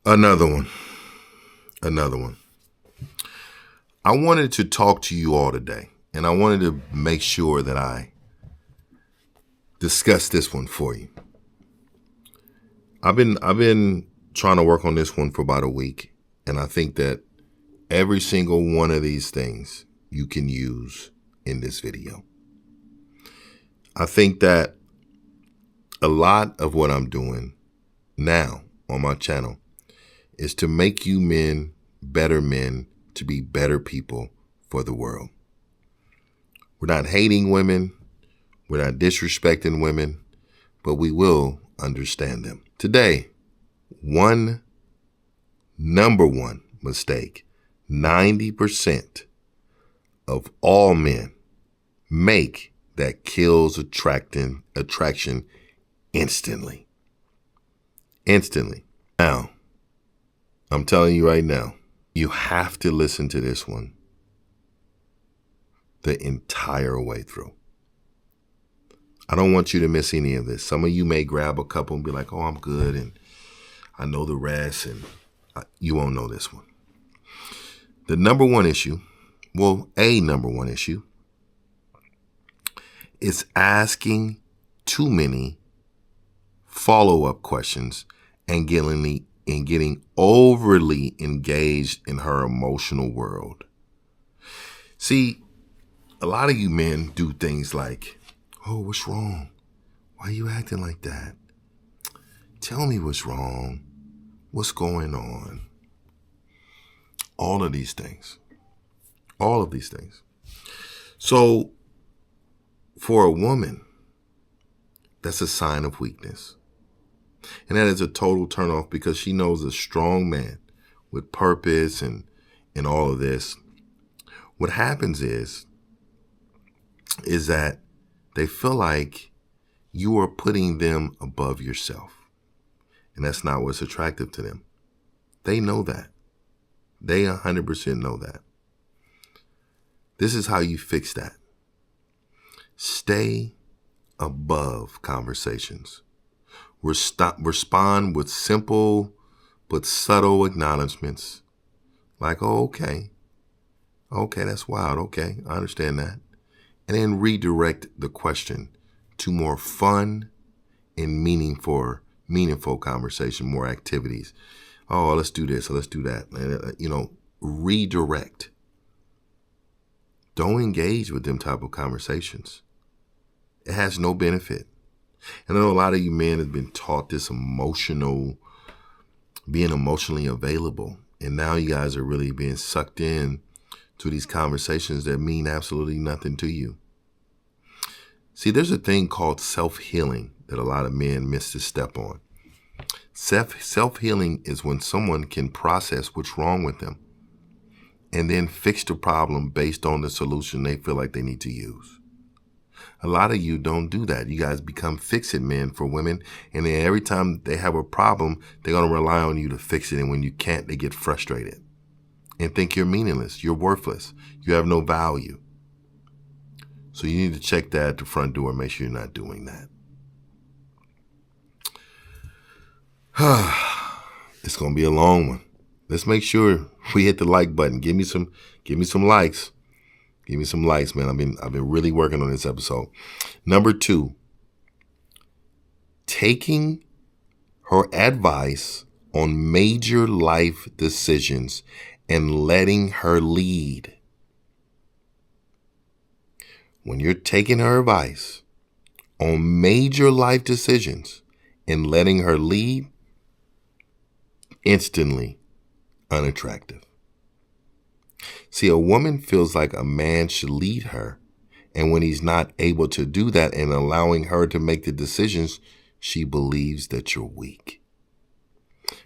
Another one. Another one. I wanted to talk to you all today, and I wanted to make sure that I discuss this one for you. I've been trying to work on this one for about a week, and I think that every single one of these things you can use in this video. I think that a lot of what I'm doing now on my channel is to make you men, to be better people for the world. We're not hating women. We're not disrespecting women, but we will understand them. Today, number one mistake 90% of all men make that kills attraction instantly. Instantly. Now, I'm telling you right now, you have to listen to this one the entire way through. I don't want you to miss any of this. Some of you may grab a couple and be like, oh, I'm good, and I know the rest, and you won't know this one. The number one issue, a number one issue, is asking too many follow-up questions and getting overly engaged in her emotional world. See, a lot of you men do things like, oh, what's wrong? Why are you acting like that? Tell me what's wrong. What's going on? All of these things. All of these things. So for a woman, that's a sign of weakness. And that is a total turnoff because she knows a strong man with purpose and all of this. What happens is that they feel like you are putting them above yourself. And that's not what's attractive to them. They know that. They 100% know that. This is how you fix that. Stay above conversations. Respond with simple but subtle acknowledgments. Like, oh, okay. Okay, that's wild. Okay, I understand that. And then redirect the question to more fun and meaningful conversation, more activities. Oh, let's do this, or let's do that. Redirect. Don't engage with them type of conversations. It has no benefit. And I know a lot of you men have been taught this being emotionally available. And now you guys are really being sucked in to these conversations that mean absolutely nothing to you. See, there's a thing called self-healing that a lot of men miss this step on. Self-healing is when someone can process what's wrong with them and then fix the problem based on the solution they feel like they need to use. A lot of you don't do that. You guys become fix-it men for women, and then every time they have a problem, they're going to rely on you to fix it, and when you can't, they get frustrated and think you're meaningless, you're worthless, you have no value. So you need to check that at the front door and make sure you're not doing that. It's going to be a long one. Let's make sure we hit the like button. Give me some likes. Give me some likes, man. I've been really working on this episode. Number 2, taking her advice on major life decisions and letting her lead. When you're taking her advice on major life decisions and letting her lead, instantly unattractive. See, a woman feels like a man should lead her, and when he's not able to do that and allowing her to make the decisions, she believes that you're weak.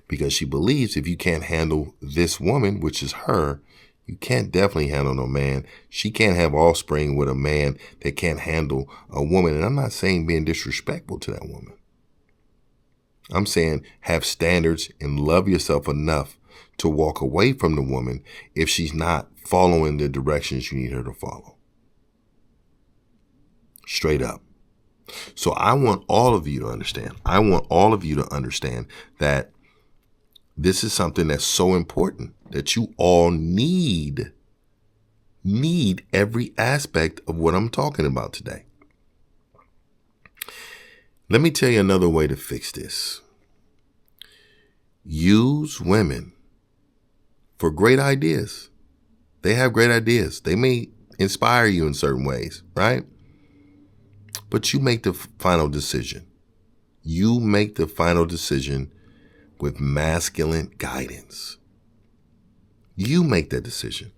Because she believes if you can't handle this woman, which is her, you can't definitely handle no man. She can't have offspring with a man that can't handle a woman. And I'm not saying being disrespectful to that woman. I'm saying have standards and love yourself enough to walk away from the woman if she's not following the directions you need her to follow. Straight up. So I want all of you to understand. I want all of you to understand that This is something that's so important that you all need every aspect of what I'm talking about today. Let me tell you another way to fix this. Use women for great ideas. They have great ideas. They may inspire you in certain ways, right? But you make the final decision. You make the final decision with masculine guidance. You make that decision.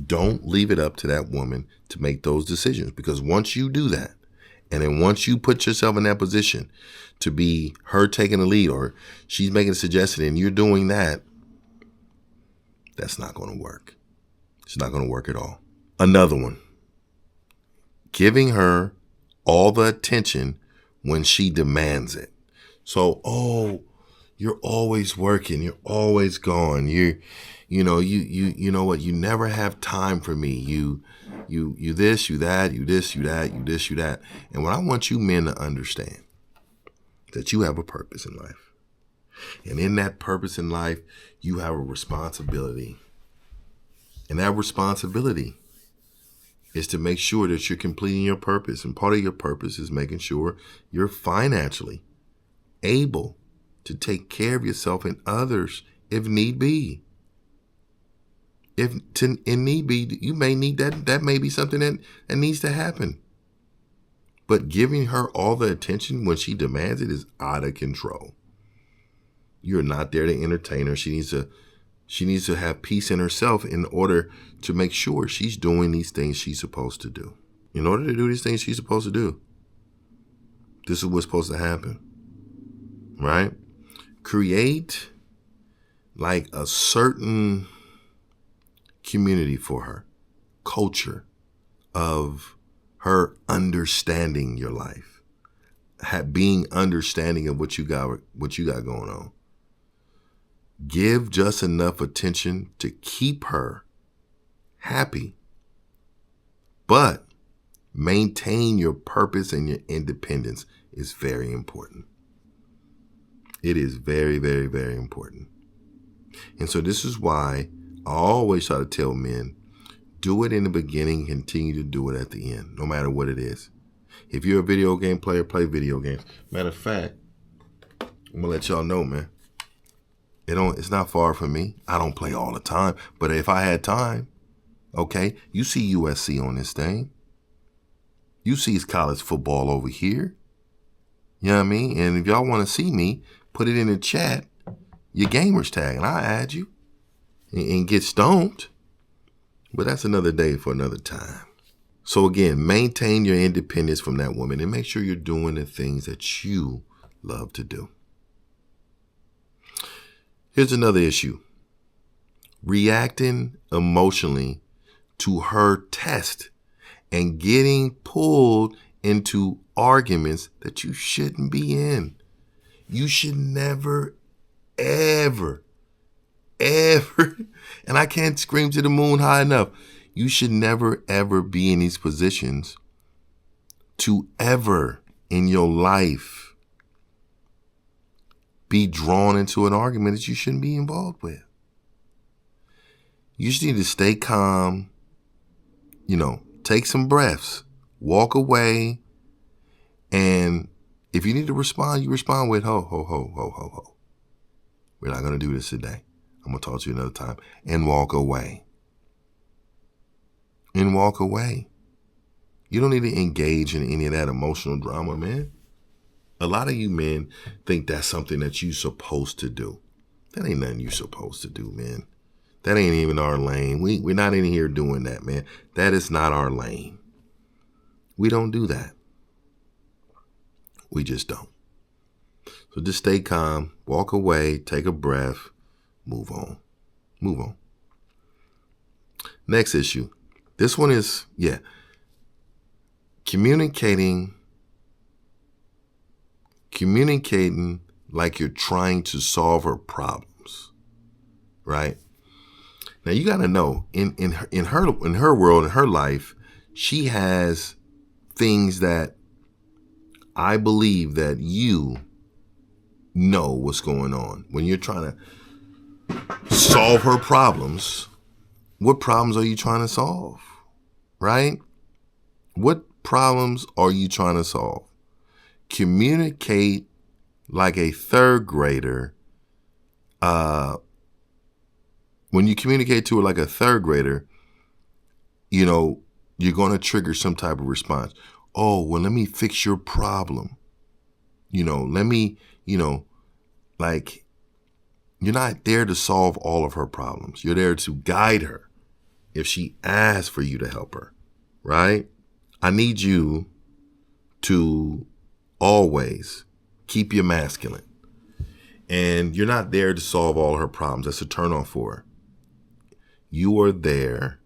Don't leave it up to that woman to make those decisions, because once you do that, and then once you put yourself in that position to be her taking the lead, or she's making a suggestion and you're doing that, that's not going to work. It's not going to work at all. Another one, giving her all the attention when she demands it. So, oh, you're always working. You're always gone. You know what? You never have time for me. You this, you that, you this, you that, you this, you that. And what I want you men to understand, that you have a purpose in life. And in that purpose in life, you have a responsibility. And that responsibility is to make sure that you're completing your purpose. And part of your purpose is making sure you're financially able to take care of yourself and others if need be. In need be, you may need that. That may be something that needs to happen. But giving her all the attention when she demands it is out of control. You're not there to entertain her. She needs to have peace in herself in order to make sure she's doing these things she's supposed to do. In order to do these things she's supposed to do, this is what's supposed to happen, right? Create like a certain community for her, culture of her understanding your life, being understanding of what you got going on. Give just enough attention to keep her happy, but maintain your purpose and your independence is very important. It is very, very, very important. And so this is why I always try to tell men, do it in the beginning, continue to do it at the end, no matter what it is. If you're a video game player, play video games. Matter of fact, I'm gonna let y'all know, man. It's not far from me. I don't play all the time, but if I had time, okay, you see USC on this thing. You see college football over here. You know what I mean? And if y'all want to see me, put it in the chat, your gamers tag, and I'll add you and get stoned. But that's another day for another time. So again, maintain your independence from that woman and make sure you're doing the things that you love to do. Here's another issue. Reacting emotionally to her test and getting pulled into arguments that you shouldn't be in. You should never, ever, and I can't scream to the moon high enough, you should never, ever be in these positions to ever in your life be drawn into an argument that you shouldn't be involved with. You just need to stay calm, take some breaths, walk away, and if you need to respond, you respond with, ho, ho, ho, ho, ho, ho. We're not going to do this today. I'm going to talk to you another time. And walk away. And walk away. You don't need to engage in any of that emotional drama, man. A lot of you men think that's something that you're supposed to do. That ain't nothing you're supposed to do, man. That ain't even our lane. We're not in here doing that, man. That is not our lane. We don't do that. We just don't. So just stay calm, walk away, take a breath, move on. Move on. Next issue. This one is, communicating like you're trying to solve her problems, right? Now you got to know, in her world, in her life, she has things that I believe that you know what's going on when you're trying to solve her problems, what problems are you trying to solve? Right? What problems are you trying to solve? Communicate like a third grader. When you communicate to her like a third grader, you're going to trigger some type of response. Oh, well, let me fix your problem. Let me, like, you're not there to solve all of her problems. You're there to guide her if she asks for you to help her, right? I need you to always keep your masculine. And you're not there to solve all her problems. That's a turn off for her. You are there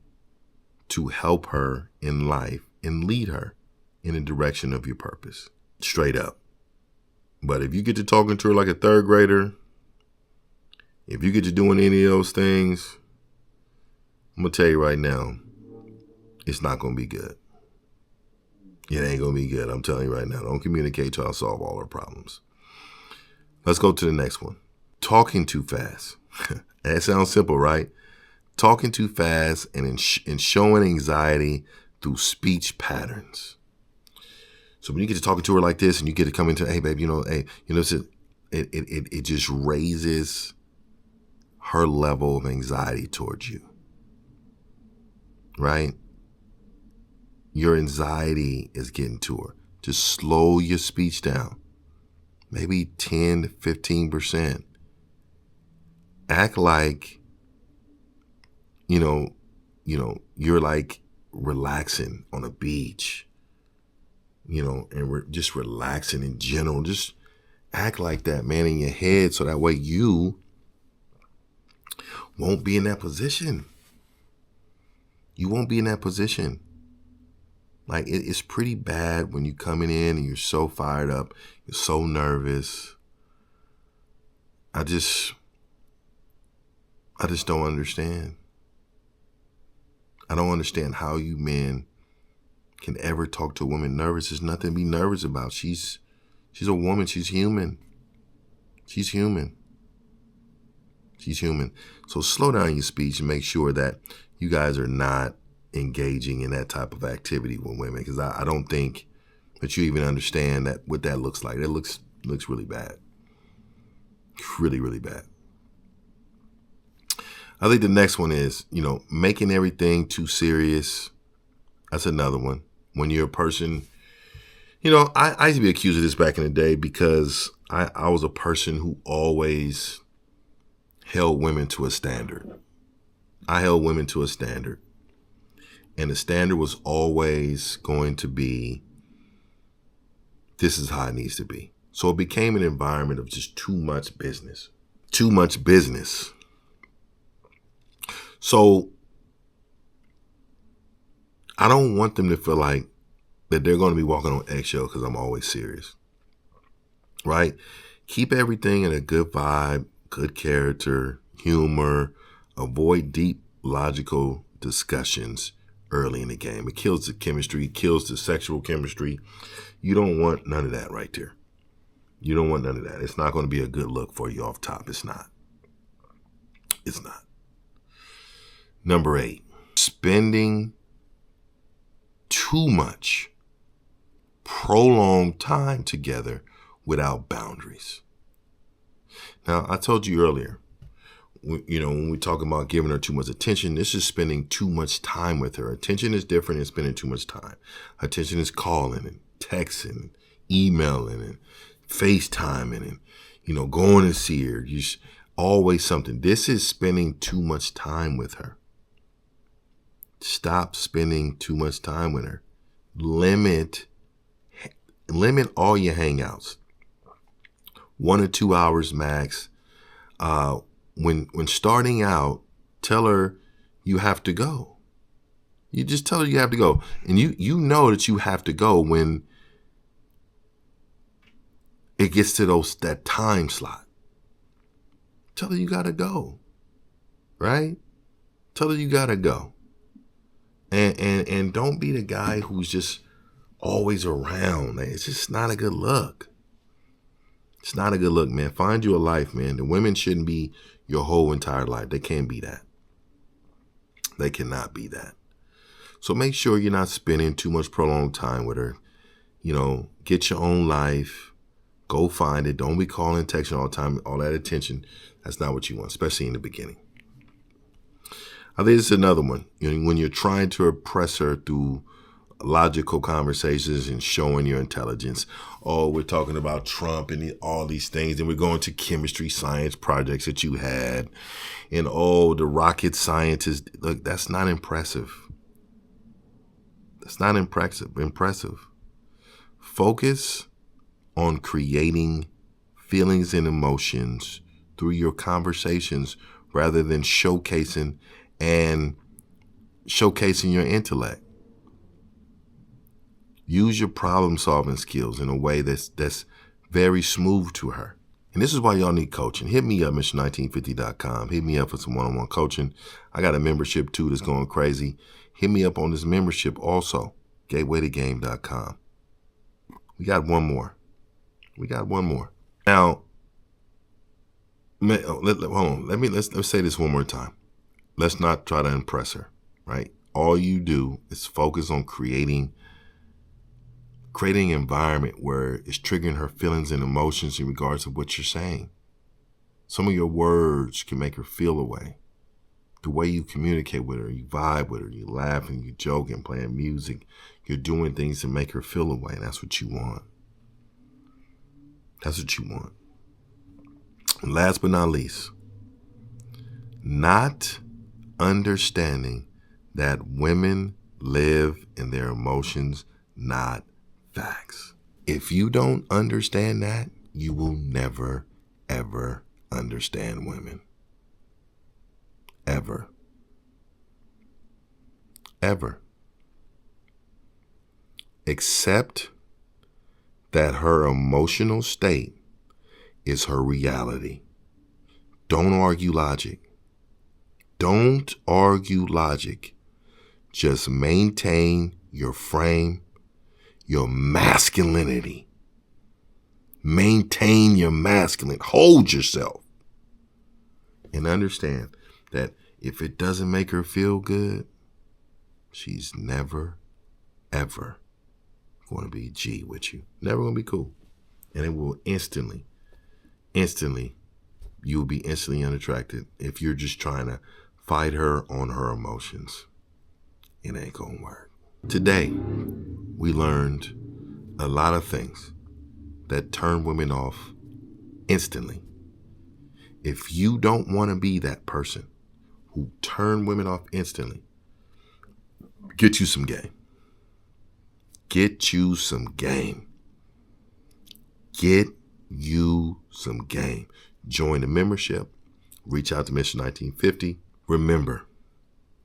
to help her in life and lead her in the direction of your purpose. Straight up. But if you get to talking to her like a third grader, if you get to doing any of those things, I'm going to tell you right now, it's not going to be good. It ain't going to be good. I'm telling you right now. Don't communicate till I solve all her problems. Let's go to the next one. Talking too fast. That sounds simple, right? Talking too fast and showing anxiety through speech patterns. So when you get to talking to her like this and you get to come into, hey, babe, it just raises her level of anxiety towards you, right? Your anxiety is getting to her. Just slow your speech down. Maybe 10 to 15%. Act like, you're like relaxing on a beach, and we're just relaxing in general. Just act like that, man, in your head, so that way you won't be in that position. You won't be in that position. Like, it's pretty bad when you're coming in and you're so fired up, you're so nervous. I just don't understand. I don't understand how you men can ever talk to a woman nervous. There's nothing to be nervous about. She's a woman. She's human. She's human. She's human. So slow down your speech and make sure that you guys are not engaging in that type of activity with women, because I don't think that you even understand that what that looks like. It looks really bad. Really, really bad. I think the next one is, making everything too serious. That's another one. When you're a person, I used to be accused of this back in the day because I was a person who always held women to a standard. I held women to a standard. And the standard was always going to be, this is how it needs to be. So it became an environment of just too much business. Too much business. So I don't want them to feel like that they're going to be walking on eggshells because I'm always serious. Right? Keep everything in a good vibe, good character, humor. Avoid deep logical discussions early in the game. It kills the chemistry, it kills the sexual chemistry. You don't want none of that right there. You don't want none of that. It's not going to be a good look for you off top. It's not. It's not. Number 8, spending too much prolonged time together without boundaries. Now, I told you earlier, when we talk about giving her too much attention, this is spending too much time with her. Attention is different than spending too much time. Attention is calling and texting, and emailing and FaceTiming and, going to see her. Always something. This is spending too much time with her. Stop spending too much time with her. Limit all your hangouts. 1 or 2 hours max. When starting out, tell her you have to go. You just tell her you have to go. And you know that you have to go when it gets to that time slot. Tell her you gotta go. Right? Tell her you gotta go. And don't be the guy who's just always around. It's just not a good look. It's not a good look, man. Find you a life, man. The women shouldn't be your whole entire life. They can't be that. They cannot be that. So make sure you're not spending too much prolonged time with her. You know, get your own life. Go find it. Don't be calling, texting all the time, all that attention. That's not what you want, especially in the beginning. I think it's another one. You know, when you're trying to impress her through logical conversations and showing your intelligence. Oh, we're talking about Trump and all these things, and we're going to chemistry science projects that you had, and oh, the rocket scientist. Look, that's not impressive. That's not impressive. Focus on creating feelings and emotions through your conversations rather than showcasing your intellect. Use your problem-solving skills in a way that's very smooth to her. And this is why y'all need coaching. Hit me up, Mr1950.com. Hit me up for some one-on-one coaching. I got a membership, too, that's going crazy. Hit me up on this membership also, gatewaytogame.com. We got one more. Now, hold on. Let's say this one more time. Let's not try to impress her, right? All you do is focus on creating an environment where it's triggering her feelings and emotions in regards to what you're saying. Some of your words can make her feel a way. The way you communicate with her, you vibe with her, you laughing, you joking, playing music, you're doing things to make her feel a way. And that's what you want. That's what you want. And last but not least, not understanding that women live in their emotions, not facts. If you don't understand that, you will never, ever understand women. Ever. Ever. Accept that her emotional state is her reality. Don't argue logic. Don't argue logic. Just maintain your frame, your masculinity. Maintain your masculine. Hold yourself. And understand that if it doesn't make her feel good, she's never, ever going to be G with you. Never going to be cool. And it will instantly, you'll be instantly unattracted if you're just trying to fight her on her emotions. It ain't going to work. Today, we learned a lot of things that turn women off instantly. If you don't want to be that person who turn women off instantly, get you some game. Get you some game. Get you some game. Join the membership. Reach out to Mr. 1950. Remember,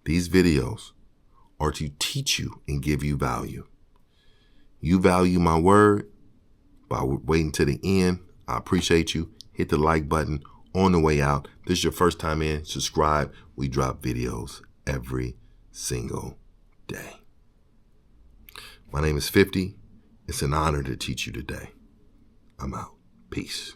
these videos are to teach you and give you value. You value my word by waiting to the end. I appreciate you. Hit the like button on the way out. This is your first time in. Subscribe. We drop videos every single day. My name is 50. It's an honor to teach you today. I'm out. Peace.